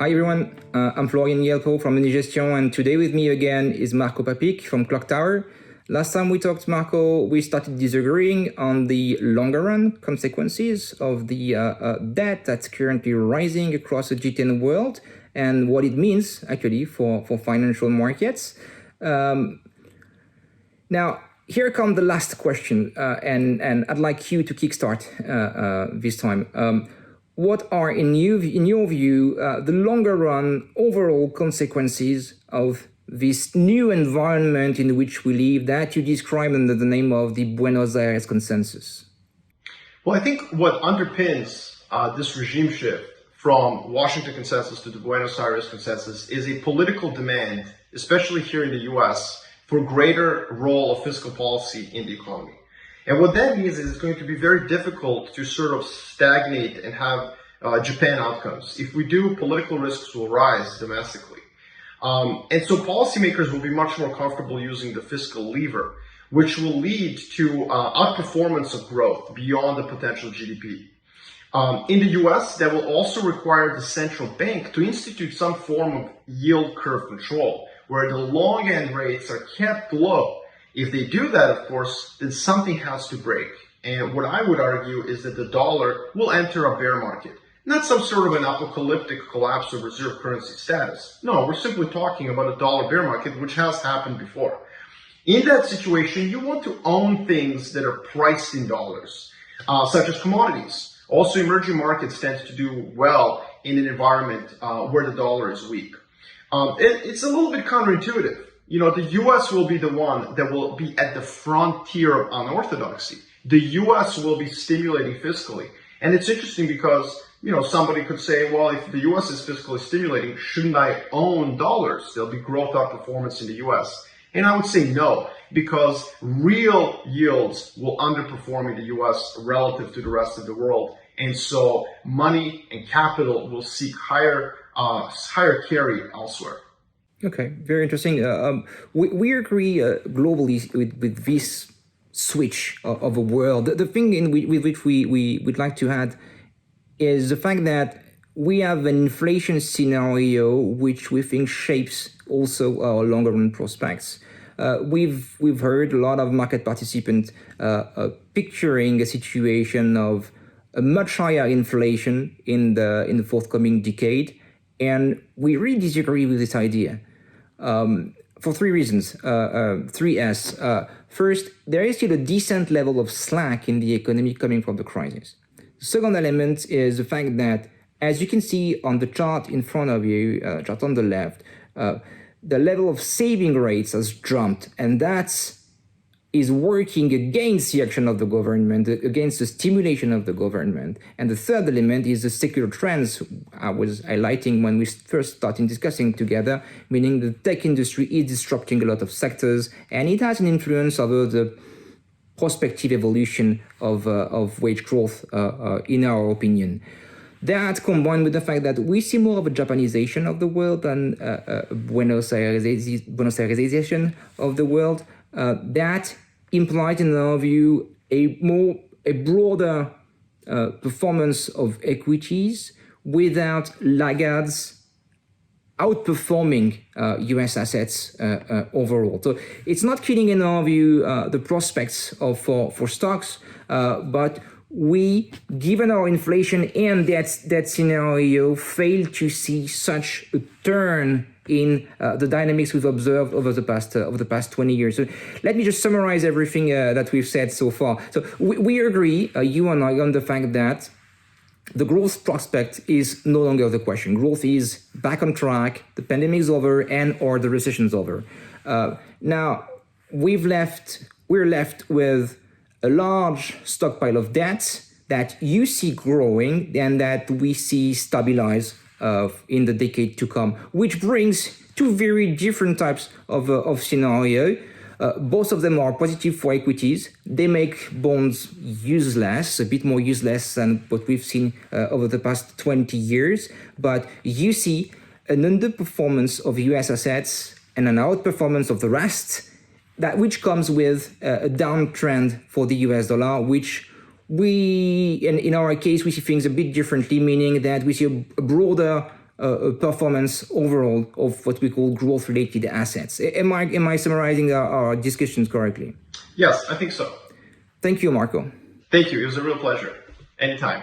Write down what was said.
Hi everyone, I'm Florian Ielpo from Gestion, and today with me again is Marko Papic from Clocktower. Last time we talked, Marko, we started disagreeing on the longer run consequences of the debt that's currently rising across the G10 world and what it means actually for financial markets. Now, here comes the last question, and I'd like you to kickstart this time. What are, in your view, the longer run overall consequences of this new environment in which we live that you describe under the name of the Buenos Aires Consensus? Well, I think what underpins this regime shift from Washington Consensus to the Buenos Aires Consensus is a political demand, especially here in the US, for greater role of fiscal policy in the economy. And what that means is it's going to be very difficult to sort of stagnate and have Japan outcomes. If we do, political risks will rise domestically. And so policymakers will be much more comfortable using the fiscal lever, which will lead to outperformance of growth beyond the potential GDP. In the US, that will also require the central bank to institute some form of yield curve control, where the long end rates are kept low. If they do that, of course, then something has to break. And what I would argue is that the dollar will enter a bear market. Not some sort of an apocalyptic collapse of reserve currency status. No, we're simply talking about a dollar bear market, which has happened before. In that situation, you want to own things that are priced in dollars, such as commodities. Also, emerging markets tend to do well in an environment where the dollar is weak. It's a little bit counterintuitive. You know, the US will be the one that will be at the frontier of unorthodoxy. The US will be stimulating fiscally. And it's interesting because, you know, somebody could say, well, if the US is fiscally stimulating, shouldn't I own dollars? There'll be growth outperformance in the US. And I would say no, because real yields will underperform in the US relative to the rest of the world. And so money and capital will seek higher carry elsewhere. Okay, very interesting. We agree globally with this switch of a world. The thing with which we would like to add is the fact that we have an inflation scenario which we think shapes also our longer run prospects. We've heard a lot of market participants picturing a situation of a much higher inflation in the forthcoming decade, and we really disagree with this idea. For three reasons, three S. First, there is still a decent level of slack in the economy coming from the crisis. The second element is the fact that, as you can see on the chart in front of you, chart on the left, the level of saving rates has jumped, and that is working against the action of the government, against the stimulation of the government. And the third element is the secular trends I was highlighting when we first started discussing together, meaning the tech industry is disrupting a lot of sectors, and it has an influence over the prospective evolution of wage growth, in our opinion. That, combined with the fact that we see more of a Japanization of the world than Buenos Airesization of the world, that implies, in our view, a broader performance of equities without laggards outperforming US assets overall. So it's not killing, in our view, the prospects for stocks, but we, given our inflation and that scenario, fail to see such a turn in the dynamics we've observed over the past 20 years. So let me just summarize everything that we've said so far. So we agree, you and I, on the fact that the growth prospect is no longer the question. Growth is back on track, the pandemic is over, and/or the recession is over. Now, we're left with a large stockpile of debt that you see growing and that we see stabilize in the decade to come, which brings two very different types of scenario. Both of them are positive for equities. They make bonds useless, a bit more useless than what we've seen over the past 20 years. But you see an underperformance of US assets and an outperformance of the rest, which comes with a downtrend for the US dollar, which in our case, we see things a bit differently, meaning that we see a broader performance overall of what we call growth-related assets. Am I summarizing our discussions correctly? Yes, I think so. Thank you, Marko. Thank you. It was a real pleasure. Anytime.